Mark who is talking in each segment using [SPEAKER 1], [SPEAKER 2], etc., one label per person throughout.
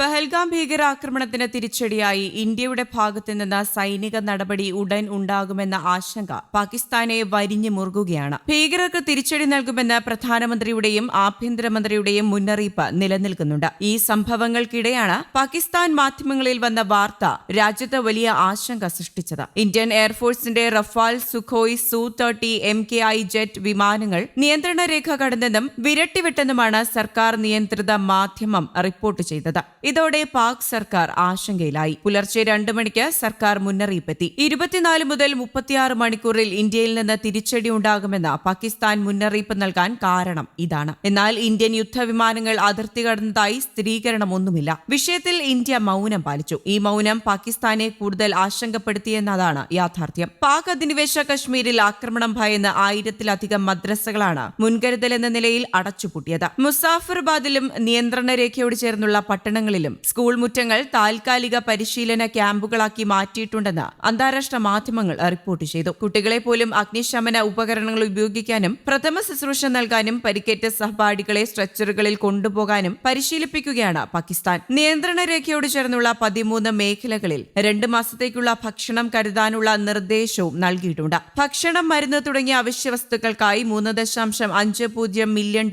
[SPEAKER 1] പഹൽഗാം ഭീകരാക്രമണത്തിന് തിരിച്ചടിയായി ഇന്ത്യയുടെ ഭാഗത്തു നിന്ന് സൈനിക നടപടി ഉടൻ ഉണ്ടാകുമെന്ന ആശങ്ക പാകിസ്ഥാനെ വരിഞ്ഞു മുറുകുകയാണ്. ഭീകരർക്ക് തിരിച്ചടി നൽകുമെന്ന് പ്രധാനമന്ത്രിയുടെയും ആഭ്യന്തരമന്ത്രിയുടെയും മുന്നറിയിപ്പ് നിലനിൽക്കുന്നുണ്ട്. ഈ സംഭവങ്ങൾക്കിടെയാണ് പാകിസ്ഥാൻ മാധ്യമങ്ങളിൽ വന്ന വാർത്ത രാജ്യത്ത് വലിയ ആശങ്ക സൃഷ്ടിച്ചത്. ഇന്ത്യൻ എയർഫോഴ്സിന്റെ Rafale, Sukhoi, Su-30 MKI jet വിമാനങ്ങൾ നിയന്ത്രണ രേഖ കടന്നെന്നും വിരട്ടിവിട്ടെന്നുമാണ് സർക്കാർ നിയന്ത്രിത മാധ്യമം റിപ്പോർട്ട് ചെയ്തത്. ഇതോടെ പാക് സർക്കാർ ആശങ്കയിലായി. പുലർച്ചെ 2 മണിക്ക് സർക്കാർ മുന്നറിയിപ്പെത്തി. 24 മുതൽ 36 മണിക്കൂറിൽ ഇന്ത്യയിൽ നിന്ന് തിരിച്ചടി ഉണ്ടാകുമെന്ന് പാകിസ്ഥാൻ മുന്നറിയിപ്പ് നൽകാൻ കാരണം ഇതാണ്. എന്നാൽ ഇന്ത്യൻ യുദ്ധവിമാനങ്ങൾ അതിർത്തി കടന്നതായി സ്ഥിരീകരണമൊന്നുമില്ല. വിഷയത്തിൽ ഇന്ത്യ മൗനം പാലിച്ചു. ഈ മൗനം പാകിസ്ഥാനെ കൂടുതൽ ആശങ്കപ്പെടുത്തിയെന്നതാണ് യാഥാർത്ഥ്യം. പാക് അധിനിവേശ കശ്മീരിൽ ആക്രമണം ഭയന്ന് 1000-ലധികം മദ്രസകളാണ് മുൻകരുതലെന്ന നിലയിൽ അടച്ചുപൂട്ടിയത്. മുസാഫർബാദിലും നിയന്ത്രണ രേഖയോട് ചേർന്നുള്ള പട്ടണങ്ങളിലും സ്കൂൾ മുറ്റങ്ങൾ താൽക്കാലിക പരിശീലന ക്യാമ്പുകളാക്കി മാറ്റിയിട്ടുണ്ടെന്ന് അന്താരാഷ്ട്ര മാധ്യമങ്ങൾ റിപ്പോർട്ട് ചെയ്തു. കുട്ടികളെ പോലും അഗ്നിശമന ഉപകരണങ്ങൾ ഉപയോഗിക്കാനും പ്രഥമ ശുശ്രൂഷ നൽകാനും പരിക്കേറ്റ സഹപാഠികളെ സ്ട്രെച്ചറുകളിൽ കൊണ്ടുപോകാനും പരിശീലിപ്പിക്കുകയാണ് പാകിസ്ഥാൻ. നിയന്ത്രണ രേഖയോട് ചേർന്നുള്ള 13 മേഖലകളിൽ 2 മാസത്തേക്കുള്ള ഭക്ഷണം കരുതാനുള്ള നിർദ്ദേശവും നൽകിയിട്ടുണ്ട്. ഭക്ഷണം, മരുന്ന് തുടങ്ങിയ അവശ്യ വസ്തുക്കൾക്കായി $3.50 മില്യൺ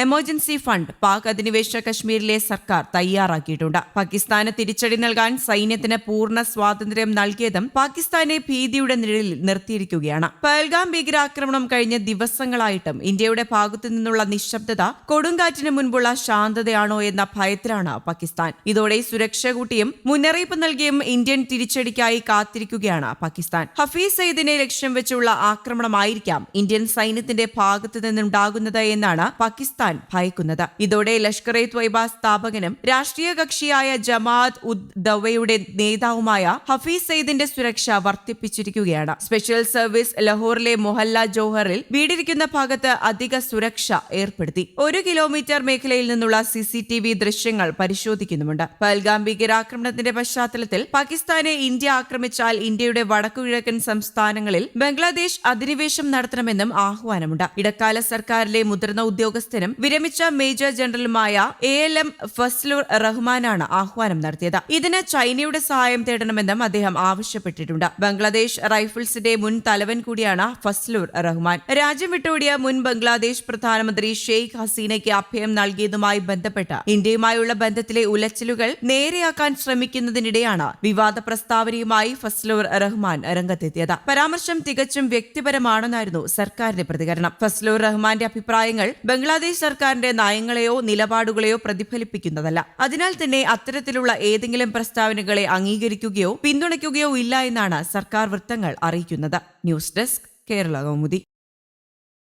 [SPEAKER 1] എമർജൻസി ഫണ്ട് പാക് അധിനിവേശ കശ്മീരിലെ സർക്കാർ തയ്യാറാക്കിയിട്ടുണ്ട്. പാകിസ്ഥാന് തിരിച്ചടി നൽകാൻ സൈന്യത്തിന് പൂർണ്ണ സ്വാതന്ത്ര്യം നൽകിയതും പാകിസ്ഥാനെ ഭീതിയുടെ നിഴലിൽ നിർത്തിയിരിക്കുകയാണ്. പഹൽഗാം ഭീകരാക്രമണം കഴിഞ്ഞ ദിവസങ്ങളായിട്ടും ഇന്ത്യയുടെ ഭാഗത്തു നിന്നുള്ള നിശബ്ദത കൊടുങ്കാറ്റിന് മുൻപുള്ള ശാന്തതയാണോ എന്ന ഭയത്തിലാണ് പാകിസ്ഥാൻ. ഇതോടെ സുരക്ഷ കൂട്ടിയും മുന്നറിയിപ്പ് നൽകിയും ഇന്ത്യൻ തിരിച്ചടിക്കായി കാത്തിരിക്കുകയാണ് പാകിസ്ഥാൻ. ഹഫീസ് സയ്യിദിനെ ലക്ഷ്യം വെച്ചുള്ള ആക്രമണമായിരിക്കാം ഇന്ത്യൻ സൈന്യത്തിന്റെ ഭാഗത്തു നിന്നുണ്ടാകുന്നത് എന്നാണ് പാകിസ്ഥാൻ ഭയക്കുന്നത്. ഇതോടെ ലഷ്കർ-ഇ ത്വയ്ബ സ്ഥാപകനും രാഷ്ട്രീയ കക്ഷിയായ ജമാഅത്ത് ഉദ് ദവയുടെ നേതാവുമായ ഹഫീസ് സയ്യിദിന്റെ സുരക്ഷ വർദ്ധിപ്പിച്ചിരിക്കുകയാണ്. സ്പെഷ്യൽ സർവീസ് ലഹോറിലെ മൊഹല്ല ജോഹറിൽ വീടിരിക്കുന്ന ഭാഗത്ത് അധിക സുരക്ഷ ഏർപ്പെടുത്തി. 1 കിലോമീറ്റർ മേഖലയിൽ നിന്നുള്ള CCTV ദൃശ്യങ്ങൾ പരിശോധിക്കുന്നുമുണ്ട്. പഹൽഗാം ഭീകരാക്രമണത്തിന്റെ പശ്ചാത്തലത്തിൽ പാകിസ്ഥാനെ ഇന്ത്യ ആക്രമിച്ചാൽ ഇന്ത്യയുടെ വടക്കുകിഴക്കൻ സംസ്ഥാനങ്ങളിൽ ബംഗ്ലാദേശ് അധിനിവേശം നടത്തണമെന്നും ആഹ്വാനമുണ്ട്. ഇടക്കാല സർക്കാരിലെ മുതിർന്ന ഉദ്യോഗസ്ഥനും വിരമിച്ച മേജർ ജനറലുമായ ALM ഫസ്ലുർ റഹ്മാനാണ് ആഹ്വാനം നടത്തിയത്. ഇതിന് ചൈനയുടെ സഹായം തേടണമെന്നും അദ്ദേഹം ആവശ്യപ്പെട്ടിട്ടുണ്ട്. ബംഗ്ലാദേശ് റൈഫിൾസിന്റെ മുൻ തലവൻ കൂടിയാണ് ഫസ്ലുർ റഹ്മാൻ. രാജ്യം വിട്ടോടിയ മുൻ ബംഗ്ലാദേശ് പ്രധാനമന്ത്രി ഷെയ്ഖ് ഹസീനയ്ക്ക് അഭയം നൽകിയതുമായി ബന്ധപ്പെട്ട് ഇന്ത്യയുമായുള്ള ബന്ധത്തിലെ ഉലച്ചിലുകൾ നേരെയാക്കാൻ ശ്രമിക്കുന്നതിനിടെയാണ് വിവാദ പ്രസ്താവനയുമായി ഫസ്ലുർ റഹ്മാൻ രംഗത്തെത്തിയത്. പരാമർശം തികച്ചും വ്യക്തിപരമാണെന്നായിരുന്നു സർക്കാരിന്റെ പ്രതികരണം. ഫസ്ലുർ റഹ്മാന്റെ അഭിപ്രായങ്ങൾ ബംഗ്ലാദേശ് സർക്കാരിന്റെ നയങ്ങളെയോ നിലപാടുകളെയോ പ്രതിഫലിപ്പിക്കുന്നതല്ല. അതിനാൽ തന്നെ അത്തരത്തിലുള്ള ഏതെങ്കിലും പ്രസ്താവനകളെ അംഗീകരിക്കുകയോ പിന്തുണയ്ക്കുകയോ ഇല്ല എന്നാണ് സർക്കാർ വൃത്തങ്ങൾ അറിയിക്കുന്നത്. News desk, Kerala Kaumudi.